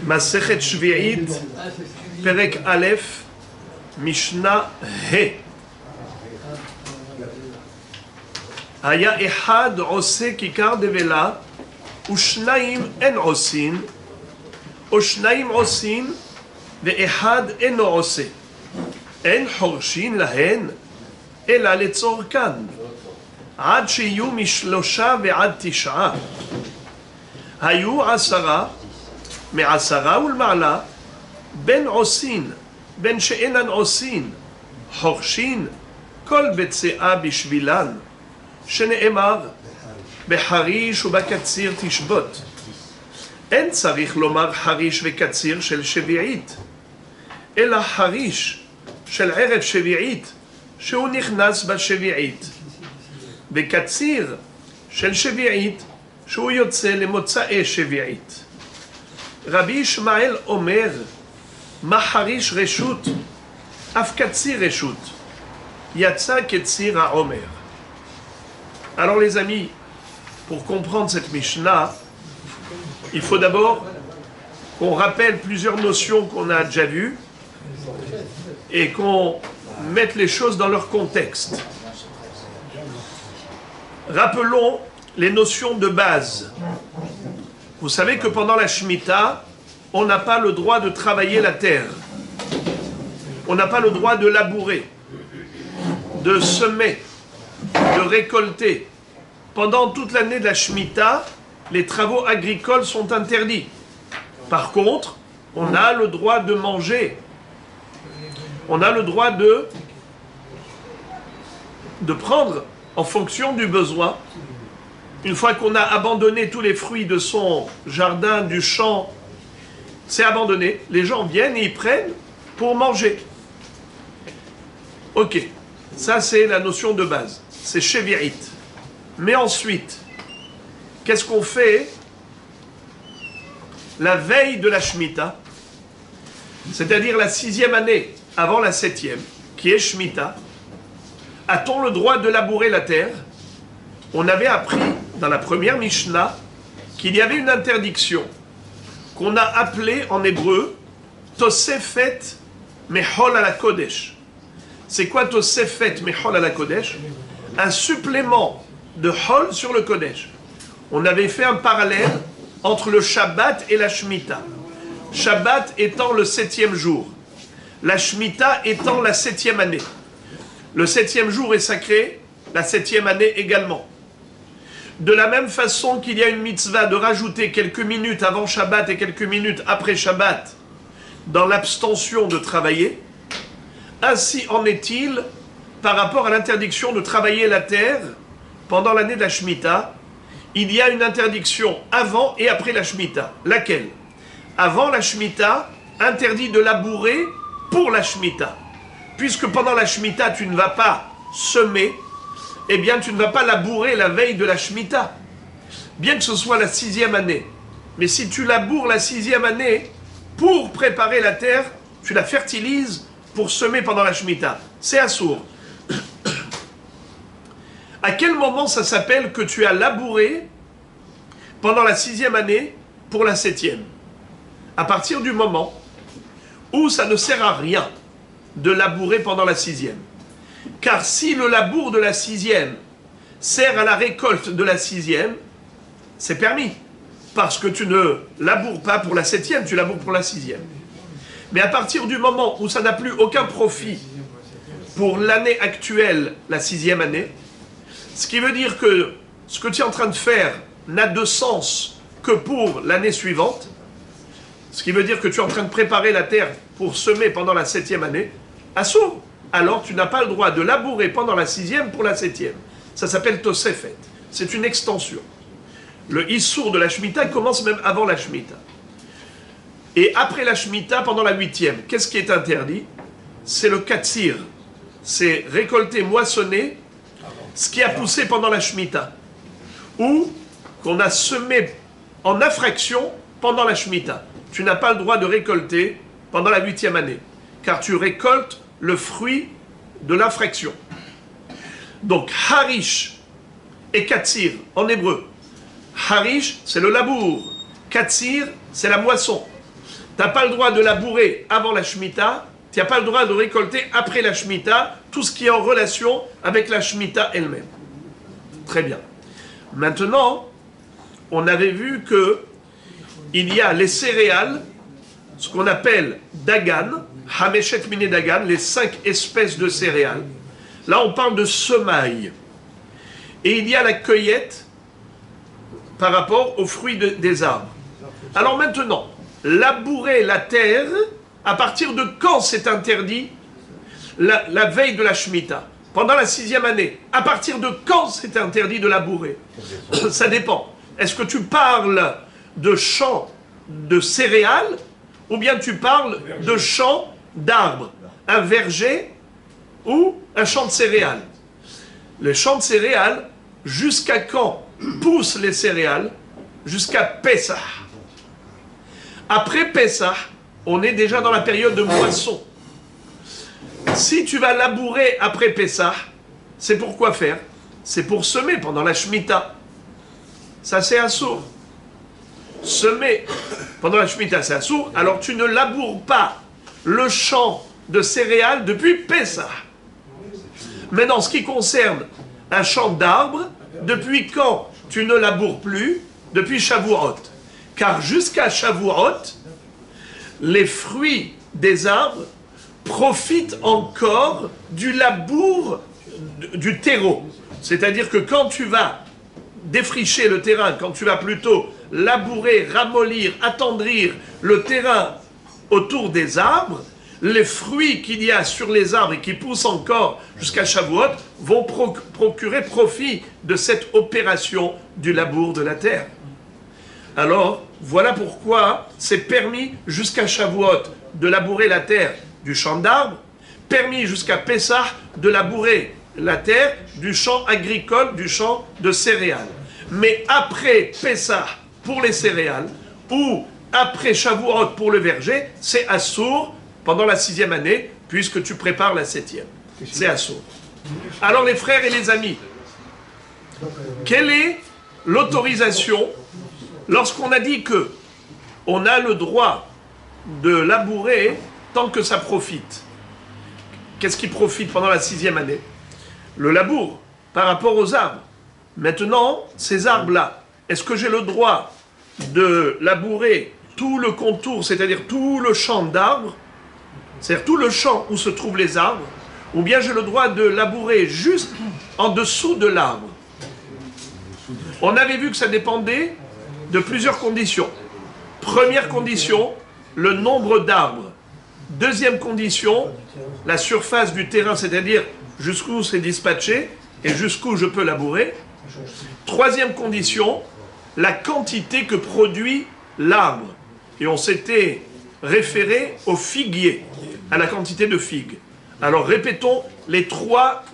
Masechet Shvi'it, Perek Aleph, Mishnah He. היה אחד עושה כיכר דבלה ושניים אין עושים או שניים עושים ואחד אינו עושה אין חורשין להן אלא לצורכן עד שיהיו משלושה ועד תשעה היו עשרה מעשרה ולמעלה בין עושין בין שאינן עושין חורשין כל ביצעה בשבילן שנאמר בחריש ובקציר תשבות. אין צריך לומר חריש וקציר של שביעית, אלא חריש של ערב שביעית שהוא נכנס בשביעית, וקציר של שביעית שהוא יוצא למוצאי שביעית. רבי ישמעאל אומר, מה חריש רשות, אף קציר רשות, יצא קציר העומר. Alors les amis, pour comprendre cette Mishnah, il faut d'abord qu'on rappelle plusieurs notions qu'on a déjà vues et qu'on mette les choses dans leur contexte. Rappelons les notions de base. Vous savez que pendant la Shemitah, on n'a pas le droit de travailler la terre. On n'a pas le droit de labourer, de semer, de récolter. Pendant toute l'année de la Shemitah, les travaux agricoles sont interdits. Par contre, on a le droit de manger. On a le droit de prendre en fonction du besoin. Une fois qu'on a abandonné tous les fruits de son jardin, du champ, c'est abandonné. Les gens viennent et ils prennent pour manger. Ok, ça c'est la notion de base. C'est Shevi'it. Mais ensuite, qu'est-ce qu'on fait la veille de la Shemitah, c'est-à-dire la 6e année avant la 7e, qui est Shemitah? A-t-on le droit de labourer la terre? On avait appris dans la première Mishnah qu'il y avait une interdiction qu'on a appelée en hébreu Tosefet Mechol ala Kodesh. C'est quoi Tosefet Mechol ala Kodesh? Un supplément de Hol sur le Kodesh. On avait fait un parallèle entre le Shabbat et la Shemitah. Shabbat étant le 7e jour, la Shemitah étant la 7e année. Le 7e jour est sacré, la 7e année également. De la même façon qu'il y a une mitzvah de rajouter quelques minutes avant Shabbat et quelques minutes après Shabbat dans l'abstention de travailler, ainsi en est-il par rapport à l'interdiction de travailler la terre pendant l'année de la Shemitah. Il y a une interdiction avant et après la Shemitah. Laquelle? Avant la Shemitah, interdit de labourer pour la Shemitah. Puisque pendant la Shemitah, tu ne vas pas semer, eh bien tu ne vas pas labourer la veille de la Shemitah. Bien que ce soit la 6e année. Mais si tu laboures la 6e année pour préparer la terre, tu la fertilises pour semer pendant la Shemitah. C'est assourd. À quel moment ça s'appelle que tu as labouré pendant la 6e année pour la 7e? À partir du moment où ça ne sert à rien de labourer pendant la 6e. Car si le labour de la 6e sert à la récolte de la 6e, c'est permis. Parce que tu ne laboures pas pour la 7e, tu laboures pour la 6e. Mais à partir du moment où ça n'a plus aucun profit pour l'année actuelle, la 6e année, ce qui veut dire que ce que tu es en train de faire n'a de sens que pour l'année suivante, ce qui veut dire que tu es en train de préparer la terre pour semer pendant la 7e année, assourd. Alors tu n'as pas le droit de labourer pendant la 6e pour la 7e. Ça s'appelle Tosefet. C'est une extension. Le Issour de la Shemitah commence même avant la Shemitah. Et après la Shemitah, pendant la 8e, qu'est-ce qui est interdit? C'est le Katsir. C'est récolter, moissonner ce qui a poussé pendant la Shemitah, ou qu'on a semé en infraction pendant la Shemitah. Tu n'as pas le droit de récolter pendant la 8e année, car tu récoltes le fruit de l'infraction. Donc, Harish et Katsir, en hébreu. Harish, c'est le labour. Katsir, c'est la moisson. Tu n'as pas le droit de labourer avant la Shemitah, tu n'as pas le droit de récolter après la Shemitah, tout ce qui est en relation avec la Shemitah elle-même. Très bien. Maintenant, on avait vu que il y a les céréales, ce qu'on appelle Dagan, Hameshet Mine Dagan, les 5 espèces de céréales. Là, on parle de semailles. Et il y a la cueillette par rapport aux fruits des arbres. Alors maintenant, labourer la terre, à partir de quand c'est interdit? La veille de la Shemitah, pendant la 6e année. À partir de quand c'est interdit de labourer? Ça dépend. Est-ce que tu parles de champs de céréales ou bien tu parles de champs d'arbres? Un verger ou un champ de céréales? Les champs de céréales, jusqu'à quand poussent les céréales? Jusqu'à Pessah. Après Pessah, on est déjà dans la période de moisson. Si tu vas labourer après Pessah, c'est pour quoi faire? C'est pour semer pendant la Shemitah. Ça, c'est assourd. Semer pendant la Shemitah, c'est assourd. Alors, tu ne laboures pas le champ de céréales depuis Pessah. Mais dans ce qui concerne un champ d'arbres, depuis quand tu ne laboures plus? Depuis Shavuot. Car jusqu'à Shavuot, les fruits des arbres profitent encore du labour du terreau. C'est-à-dire que quand tu vas défricher le terrain, quand tu vas plutôt labourer, ramollir, attendrir le terrain autour des arbres, les fruits qu'il y a sur les arbres et qui poussent encore jusqu'à Shavuot vont procurer profit de cette opération du labour de la terre. Alors, voilà pourquoi c'est permis jusqu'à Shavuot de labourer la terre du champ d'arbres, permis jusqu'à Pessah de labourer la terre du champ agricole, du champ de céréales. Mais après Pessah pour les céréales, ou après Shavuot pour le verger, c'est assourd pendant la 6e année, puisque tu prépares la 7e. C'est assourd. Alors les frères et les amis, quelle est l'autorisation lorsqu'on a dit que on a le droit de labourer tant que ça profite? Qu'est-ce qui profite pendant la 6e année? Le labour par rapport aux arbres. Maintenant, ces arbres-là, est-ce que j'ai le droit de labourer tout le contour, c'est-à-dire tout le champ d'arbres, c'est-à-dire tout le champ où se trouvent les arbres, ou bien j'ai le droit de labourer juste en dessous de l'arbre? On avait vu que ça dépendait de plusieurs conditions. Première condition, le nombre d'arbres. Deuxième condition, la surface du terrain, c'est-à-dire jusqu'où c'est dispatché et jusqu'où je peux labourer. Troisième condition, la quantité que produit l'arbre. Et on s'était référé au figuier, à la quantité de figues. Alors répétons les trois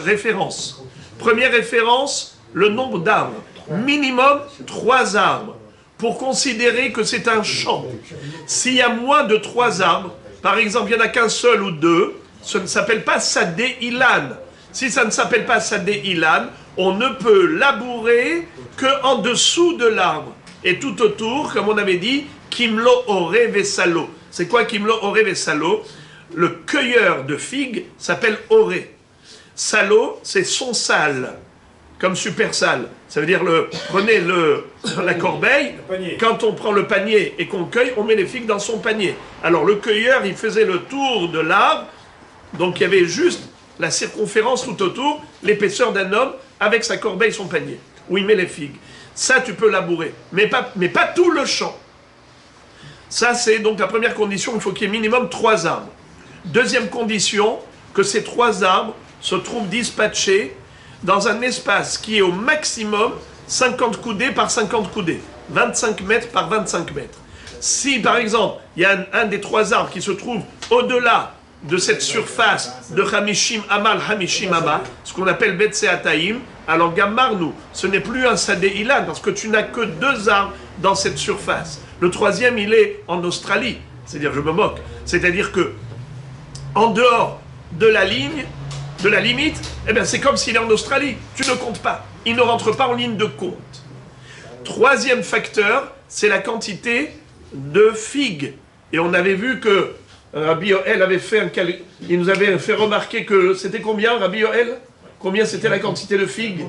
références. Première référence, le nombre d'arbres. Minimum 3 arbres pour considérer que c'est un champ. S'il y a moins de 3 arbres, par exemple, il n'y en a qu'un seul ou 2, ça ne s'appelle pas Sadé Ilan. Si ça ne s'appelle pas Sadé Ilan, on ne peut labourer qu'en dessous de l'arbre. Et tout autour, comme on avait dit, Kimlo Ore Vesalo. C'est quoi Kimlo Ore Vesalo? Le cueilleur de figues s'appelle Ore. Salo, c'est son sale, comme super sale. Ça veut dire, prenez la corbeille, quand on prend le panier et qu'on cueille, on met les figues dans son panier. Alors le cueilleur, il faisait le tour de l'arbre, donc il y avait juste la circonférence tout autour, l'épaisseur d'un homme, avec sa corbeille et son panier, où il met les figues. Ça, tu peux labourer, mais pas tout le champ. Ça, c'est donc la première condition, il faut qu'il y ait minimum 3 arbres. Deuxième condition, que ces 3 arbres se trouvent dispatchés dans un espace qui est au maximum 50 coudées par 50 coudées, 25 mètres par 25 mètres. Si, par exemple, il y a un des 3 arbres qui se trouve au-delà de cette surface de Hamishim Amal, Hamishim Ama, ce qu'on appelle Betseataim, alors Gammarnou, ce n'est plus un Sadé Ilan, parce que tu n'as que 2 arbres dans cette surface. Le 3e, il est en Australie, c'est-à-dire, je me moque, c'est-à-dire que en dehors de la ligne, de la limite, eh bien c'est comme s'il est en Australie, tu ne comptes pas, il ne rentre pas en ligne de compte. 3e facteur, c'est la quantité de figues. Et on avait vu que Rabbi Yoel avait fait il nous avait fait remarquer que c'était combien, Rabbi Yoel? Combien c'était la quantité de figues?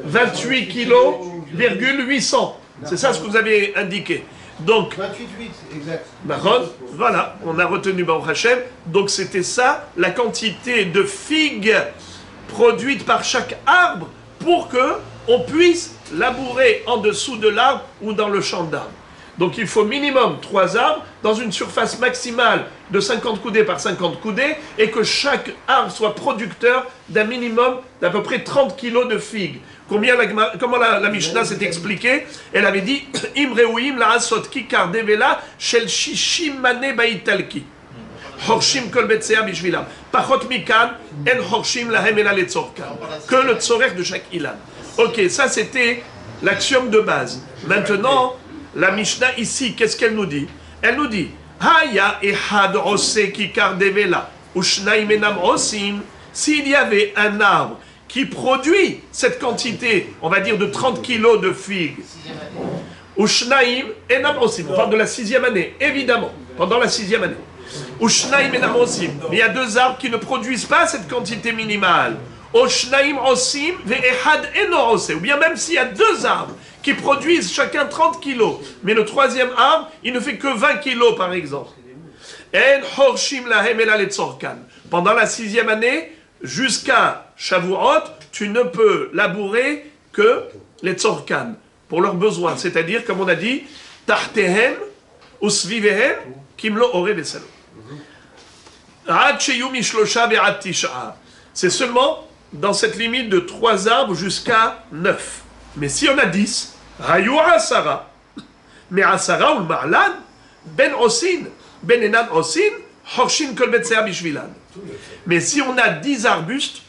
28 kilos, 800. C'est ça ce que vous avez indiqué. Donc, 28,8, exact. Maron, voilà, on a retenu Baruch Hashem. Donc c'était ça, la quantité de figues produites par chaque arbre pour que on puisse labourer en dessous de l'arbre ou dans le champ d'arbre. Donc il faut minimum 3 arbres dans une surface maximale de 50 coudées par 50 coudées et que chaque arbre soit producteur d'un minimum d'à peu près 30 kilos de figues. Comment la Mishnah s'est expliquée? Elle avait dit Imreuim la asot kikar devela shel shishim mane baitalki. Horshim kol betsea bishvilam. Pachot mikan en horshim lahem ela letzorkan. Que le tzorech de chaque ilan. Ok, ça c'était l'axiome de base. Maintenant, la Mishnah ici, qu'est-ce qu'elle nous dit? Elle nous dit Haya ehad ose kikar devela ushnaim enam osim. S'il y avait un arbre qui produit cette quantité, on va dire de 30 kilos de figues, ushnaim enam osim, on parle de la 6e année, évidemment, pendant la 6e année. Ushnaim enam osim, mais il y a 2 arbres qui ne produisent pas cette quantité minimale. Ushnaim osim ve'ehad eno ose, ou bien même s'il y a 2 arbres qui produisent chacun 30 kilos, mais le 3e arbre, il ne fait que 20 kilos par exemple. En horshim lahem ela letzorkan. Pendant la 6e année, jusqu'à Shavuot, tu ne peux labourer que les tzorkan, pour leurs besoins. C'est-à-dire, comme on a dit, Tartehem, Usvivehem, Kimlo Ore Besalo. C'est seulement dans cette limite de 3 arbres jusqu'à 9. Mais si on a 10, Rayu Asara, mais Asara ou le Marlan, Ben Osin, Ben Enan Osin, Horshin Kol Betsea Bishvilan. Mais si on a 10 arbustes,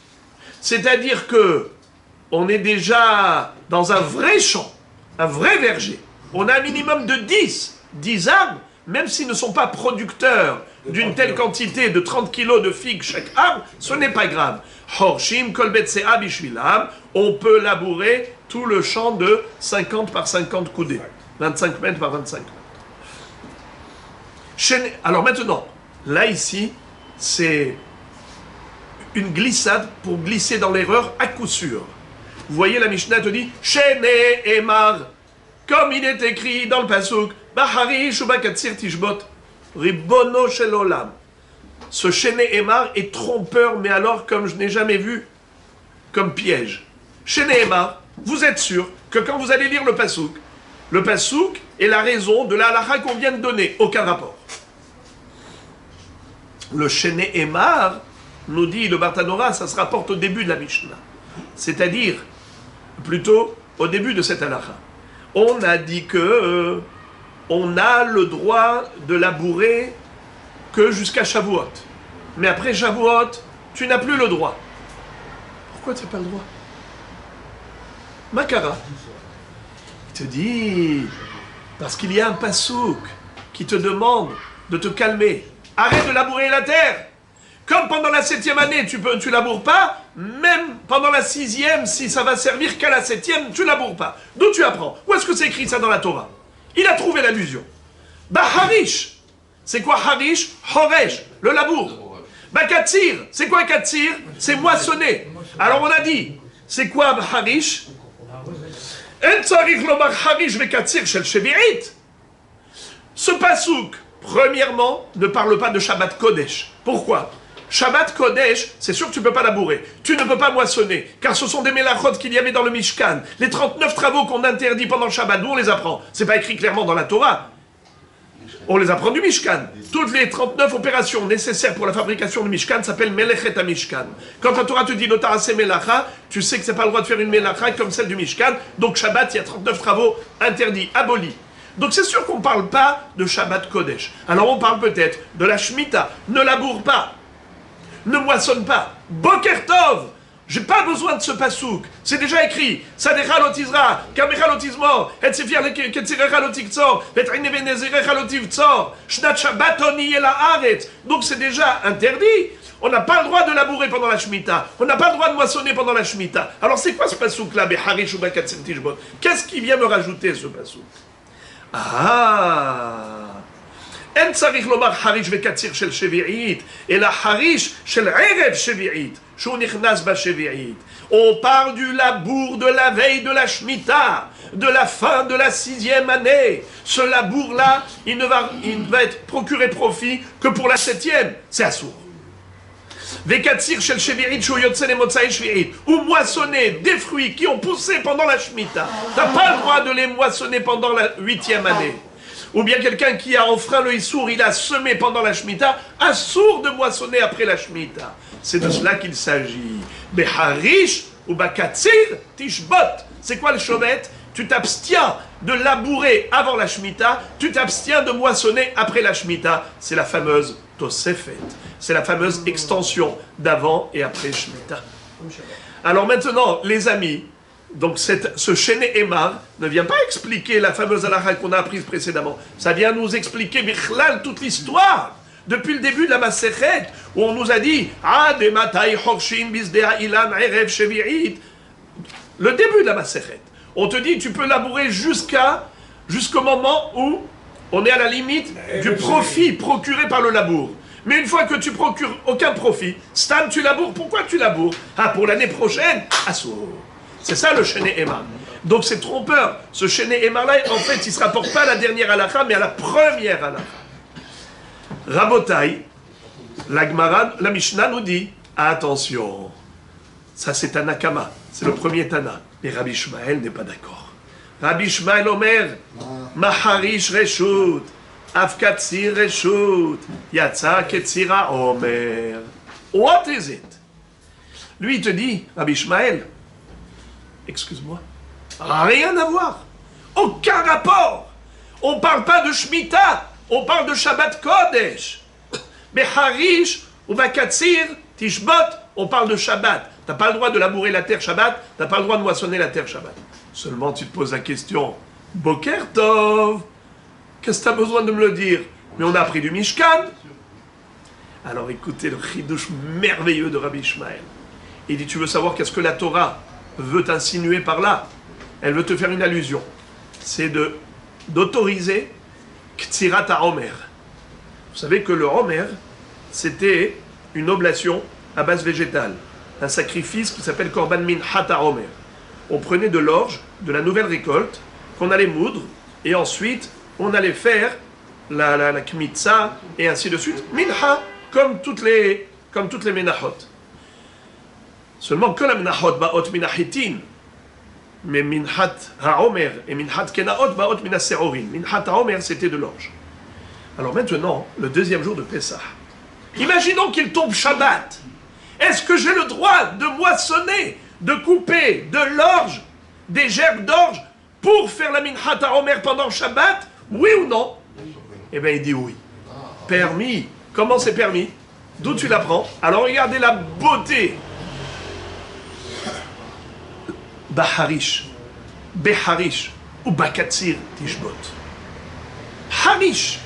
c'est-à-dire que on est déjà dans un vrai champ, un vrai verger, on a un minimum de 10 arbres, même s'ils ne sont pas producteurs d'une telle quantité de 30 kilos de figues chaque arbre, ce n'est pas grave. Horshim kol betsea bishvilam, on peut labourer tout le champ de 50 par 50 coudées, 25 mètres par 25 mètres. Alors maintenant, là ici, c'est une glissade pour glisser dans l'erreur à coup sûr. Vous voyez, la Mishnah te dit Shene Emar, comme il est écrit dans le Pasuk, Baharish ou Bakatsir Tishbot, Ribono Shel Olam. Ce Shene Emar est trompeur, mais alors comme je n'ai jamais vu, comme piège. Shene Emar, vous êtes sûr que quand vous allez lire le Pasuk est la raison de la halakha qu'on vient de donner, aucun rapport. Le Shene Emar, nous dit le Bartanora, ça se rapporte au début de la Mishnah. C'est-à-dire, plutôt au début de cette halakha. On a dit que on a le droit de labourer que jusqu'à Shavuot. Mais après Shavuot, tu n'as plus le droit. Pourquoi tu n'as pas le droit? Makara. Il te dit, parce qu'il y a un pasouk qui te demande de te calmer. Arrête de labourer la terre. Comme pendant la 7e année, tu laboures pas, même pendant la 6e, si ça va servir qu'à la 7e, tu laboures pas. D'où tu apprends? Où est-ce que c'est écrit ça dans la Torah? Il a trouvé l'allusion. Bah harish, c'est quoi harish? Horesh, le labour. Bah katsir, c'est quoi katsir? C'est moissonner. Alors on a dit, c'est quoi harish? En tzarich lomar harish ve katsir shel shevi'it. Ce pasouk, premièrement, ne parle pas de Shabbat Kodesh. Pourquoi? Shabbat Kodesh, c'est sûr que tu ne peux pas labourer. Tu ne peux pas moissonner, car ce sont des mélachot qu'il y avait dans le Mishkan. Les 39 travaux qu'on interdit pendant le Shabbat, d'où on les apprend? C'est pas écrit clairement dans la Torah. On les apprend du Mishkan. Toutes les 39 opérations nécessaires pour la fabrication du Mishkan s'appellent Melechet HaMishkan. Quand la Torah te dit Notarase Melacha, tu sais que c'est pas le droit de faire une Melacha comme celle du Mishkan. Donc Shabbat, il y a 39 travaux interdits, abolis. Donc c'est sûr qu'on ne parle pas de Shabbat Kodesh. Alors on parle peut-être de la Shemitah. Ne laboure pas. Ne moissonne pas. Boker Tov. J'ai pas besoin de ce pasouk. C'est déjà écrit. Sadecha lotizra, kamecha lotizmor, et sefir ketzirecha lotiktzor, et trinevenezerecha lotivtzor, shnat shabbatoni el haaretz. Donc c'est déjà interdit. On n'a pas le droit de labourer pendant la Shemitah. On n'a pas le droit de moissonner pendant la Shemitah. Alors c'est quoi ce pasouk là, beharish ou bakatzim tishbot? Qu'est-ce qui vient me rajouter ce pasouk? אין צריך לומר חריש וקציר של שביעית, אלא חריש של ערב שביעית, שהוא נכנס בשביעית. On parle du labour de la veille de la Shemitah, de la fin de la 6e année. Ce labour-là, il ne va être procuré profit que pour la 7e. C'est assourd. Vekatsir shel shevi'it shu yotze le motzai shvi'it. Ou moissonner des fruits qui ont poussé pendant la Shemitah. T'as pas le droit de les moissonner pendant la 8e année. Ou bien quelqu'un qui a enfreint le Issour, il a semé pendant la Shemitah, assourd de moissonner après la Shemitah. C'est de cela qu'il s'agit. Beharish ou bakatsir tishbot. C'est quoi le shovet? Tu t'abstiens de labourer avant la Shemitah, tu t'abstiens de moissonner après la Shemitah. C'est la fameuse Tosefet. C'est la fameuse extension d'avant et après Shemitah. Alors maintenant, les amis, donc ce Shené Emar ne vient pas expliquer la fameuse halakha qu'on a apprise précédemment. Ça vient nous expliquer Bichlal toute l'histoire. Depuis le début de la Masechet, où on nous a dit le début de la Masechet. On te dit tu peux labourer jusqu'au moment où on est à la limite du profit procuré par le labour. Mais une fois que tu procures aucun profit, Stam, tu laboures. Pourquoi tu laboures? Pour l'année prochaine, assour. C'est ça le Shené Emar. Donc c'est trompeur. Ce Shené Emar-là, en fait, il ne se rapporte pas à la dernière halakha, mais à la première halakha. Rabotai, la Gemara, la Mishnah nous dit, attention, ça c'est un Nakama, c'est le premier Tana. Mais Rabbi Ishmael n'est pas d'accord. Rabbi Ishmael Omer, Maharish Reshut, Afkatsir Reshut, Yatsa Ketsira Omer. What is it? Lui il te dit, Rabbi Ishmael, excuse-moi, rien à voir, aucun rapport. On ne parle pas de Shemitah. On parle de Shabbat Kodesh. Mais Harish ou Bakatsir, Tishbot, on parle de Shabbat. Tu n'as pas le droit de labourer la terre Shabbat, tu n'as pas le droit de moissonner la terre Shabbat. Seulement tu te poses la question, Boker Tov, qu'est-ce que tu as besoin de me le dire? Mais on a appris du Mishkan. Alors écoutez le chidouche merveilleux de Rabbi Ishmael. Il dit, tu veux savoir qu'est-ce que la Torah veut t'insinuer par là? Elle veut te faire une allusion. C'est d'autoriser Ktsirat HaOmer. Vous savez que le Homer, c'était une oblation à base végétale, un sacrifice qui s'appelle Korban Minhat HaOmer. On prenait de l'orge, de la nouvelle récolte, qu'on allait moudre, et ensuite on allait faire la kmitza, et ainsi de suite. Minha, comme toutes les menachot. Seulement que la menachot ba'ot minahitin, mais Minhat HaOmer et Minhat Kenaot Baot Mina Serorin. Minhat HaOmer, c'était de l'orge. Alors maintenant, le deuxième jour de Pessah. Imaginons qu'il tombe Shabbat. Est-ce que j'ai le droit de moissonner, de couper de l'orge, des gerbes d'orge, pour faire la Minhat HaOmer pendant Shabbat? Oui ou non? Eh bien, il dit oui. Permis. Comment c'est permis? D'où tu l'apprends? Alors regardez la beauté. Baharish, Beharish ou Bakatsir Tishbot. Harish,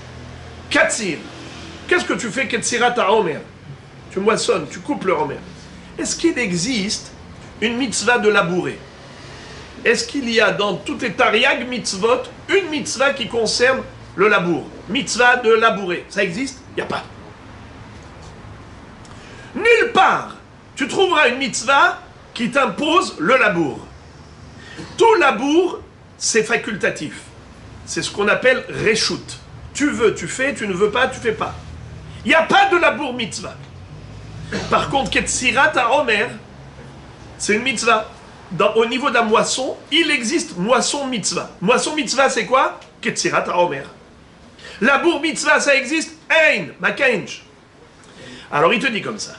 Katsir. Qu'est-ce que tu fais Ketsirat HaOmer? Tu moissonnes, tu coupes le Homer. Est-ce qu'il existe une mitzvah de labourer? Est-ce qu'il y a dans toutes les Tariag mitzvot une mitzvah qui concerne le labour? Mitzvah de labourer. Ça existe? Il n'y a pas. Nulle part tu trouveras une mitzvah qui t'impose le labour. Tout labour, c'est facultatif. C'est ce qu'on appelle reshut. Tu veux, tu fais, tu ne veux pas, tu fais pas. Il n'y a pas de labour mitzvah. Par contre, Ketsirat HaOmer, c'est une mitzvah. Au niveau de la moisson, il existe moisson mitzvah. Moisson mitzvah, c'est quoi? Ketsirat HaOmer. Labour mitzvah, ça existe? Ein, Makenj. Alors il te dit comme ça.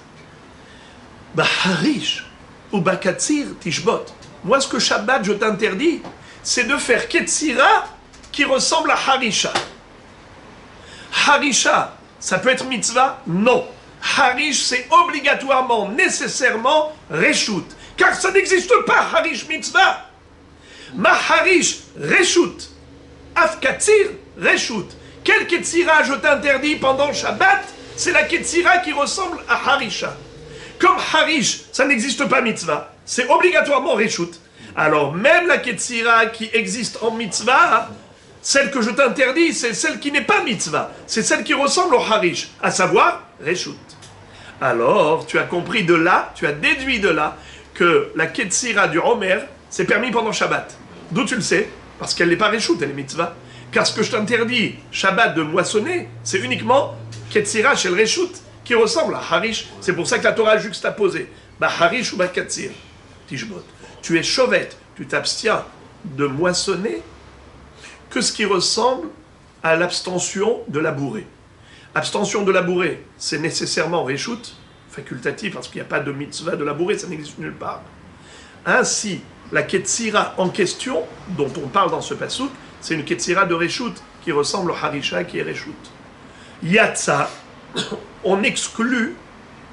Baharish ou Bakatsir Tishbot. Moi, ce que Shabbat, je t'interdis, c'est de faire Ketzira qui ressemble à Harisha. Harisha, ça peut être mitzvah? Non. Harish, c'est obligatoirement, nécessairement, Reshut. Car ça n'existe pas, Harish mitzvah. Ma Harish, Reshut. Afkatsir, Reshut. Quel Ketzira je t'interdis pendant Shabbat? C'est la Ketzira qui ressemble à Harisha. Comme Harish, ça n'existe pas mitzvah. C'est obligatoirement Reshut. Alors même la Ketzira qui existe en mitzvah, Celle que je t'interdis, c'est celle qui n'est pas mitzvah. C'est celle qui ressemble au harish, à savoir reshut. Alors, tu as compris de là, tu as déduit de là, que la ketzira du Omer, c'est permis pendant Shabbat. D'où tu le sais? Parce qu'elle n'est pas reshut, elle est mitzvah. Car ce que je t'interdis, Shabbat, de moissonner, c'est uniquement ketzira chez le reshut, qui ressemble à harish. C'est pour ça que la Torah a juxtaposé. Bah harish ou bah ketzir. Tishbot. Tu es chauvette, tu t'abstiens de moissonner que ce qui ressemble à l'abstention de labourer. Abstention de labourer, c'est nécessairement reshut, facultatif, parce qu'il n'y a pas de mitzvah de labourer, ça n'existe nulle part. Ainsi, la ketzira en question, dont on parle dans ce passouk, c'est une ketzira de reshut, qui ressemble au harisha, qui est reshut. Yatsa, on exclut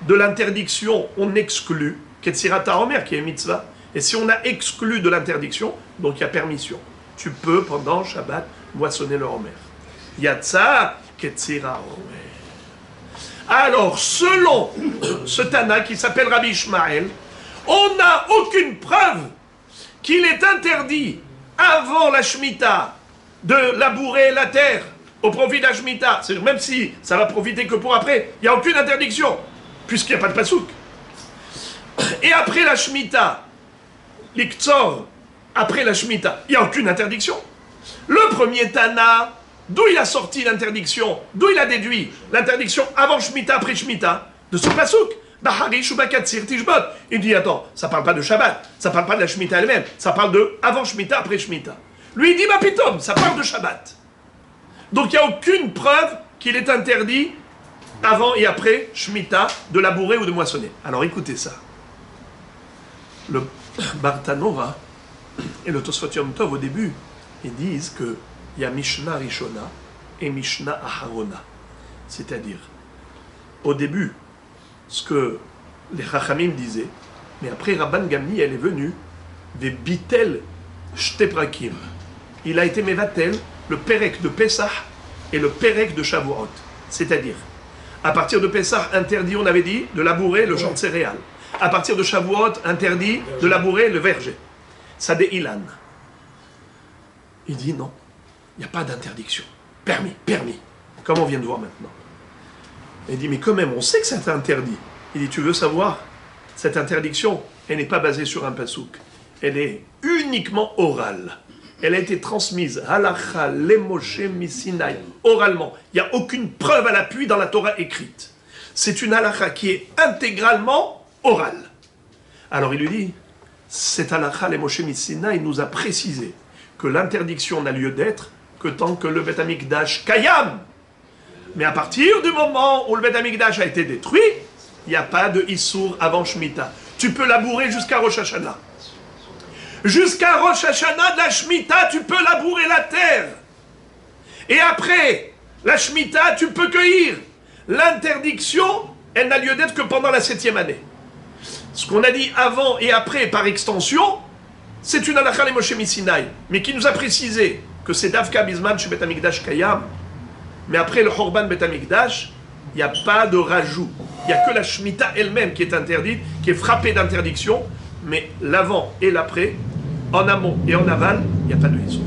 de l'interdiction, on exclut ketzira ta'omer, qui est mitzvah. Et si on a exclu de l'interdiction, donc il y a permission. Tu peux, pendant Shabbat, moissonner le Homer. Yatsa ketzira Homer. Alors, selon ce Tana qui s'appelle Rabbi Ishmael, on n'a aucune preuve qu'il est interdit, avant la Shemitah, de labourer la terre au profit de la Shemitah. C'est-à-dire, même si ça va profiter que pour après, il n'y a aucune interdiction, puisqu'il n'y a pas de pasouk. Et après la Shemitah, l'Iktsor, après la Shemitah, il n'y a aucune interdiction. Le premier Tana, d'où il a sorti l'interdiction, d'où il a déduit l'interdiction avant Shemitah, après Shemitah, de ce pasouk, Baharish ou Bakatsir Tishbot. Il dit, attends, ça parle pas de Shabbat, ça parle pas de la Shemitah elle-même, ça parle de avant Shemitah, après Shemitah. Lui, il dit, bah pitom, ça parle de Shabbat. Donc il n'y a aucune preuve qu'il est interdit avant et après Shemitah de labourer ou de moissonner. Alors écoutez ça. Le Bartanora et le Tosfot Yom Tov au début, ils disent qu'il y a Mishnah Rishona et Mishnah Aharona. C'est-à-dire, au début, ce que les Chachamim disaient, mais après Rabban Gamli, elle est venue, des Bitel Shteprakim. Il a été Mevatel, le Perek de Pessah et le Perek de Shavuot. C'est-à-dire, à partir de Pessah, interdit, on avait dit, de labourer le champ de céréales. À partir de Shavuot, interdit de labourer le verger. Sadeh Ilan. Il dit non, il n'y a pas d'interdiction. Permis, permis. Comme on vient de voir maintenant. Il dit, mais quand même, on sait que c'est interdit. Il dit, tu veux savoir, cette interdiction, elle n'est pas basée sur un pasouk. Elle est uniquement orale. Elle a été transmise, halacha lemoshe misinai, oralement. Il n'y a aucune preuve à l'appui dans la Torah écrite. C'est une halacha qui est intégralement orale. Alors il lui dit, cette halacha lemoshe misinai nous a précisé que l'interdiction n'a lieu d'être que tant que le Beth Amikdash kayam. Mais à partir du moment où le Beth Amikdash a été détruit, il n'y a pas de Issour avant Shemitah. Tu peux labourer jusqu'à Rosh Hashanah. Jusqu'à Rosh Hashanah de la Shemitah, tu peux labourer la terre. Et après la Shemitah, tu peux cueillir. L'interdiction, elle n'a lieu d'être que pendant la 7e année. Ce qu'on a dit avant et après par extension, c'est une halakha lemoshe misinai, mais qui nous a précisé que c'est Davka Bisman chez Beth Amikdash Kayam. Mais après le Horban Beth Amikdash, il n'y a pas de rajout. Il n'y a que la Shemitah elle-même qui est interdite, qui est frappée d'interdiction. Mais l'avant et l'après, en amont et en aval, il n'y a pas de raison.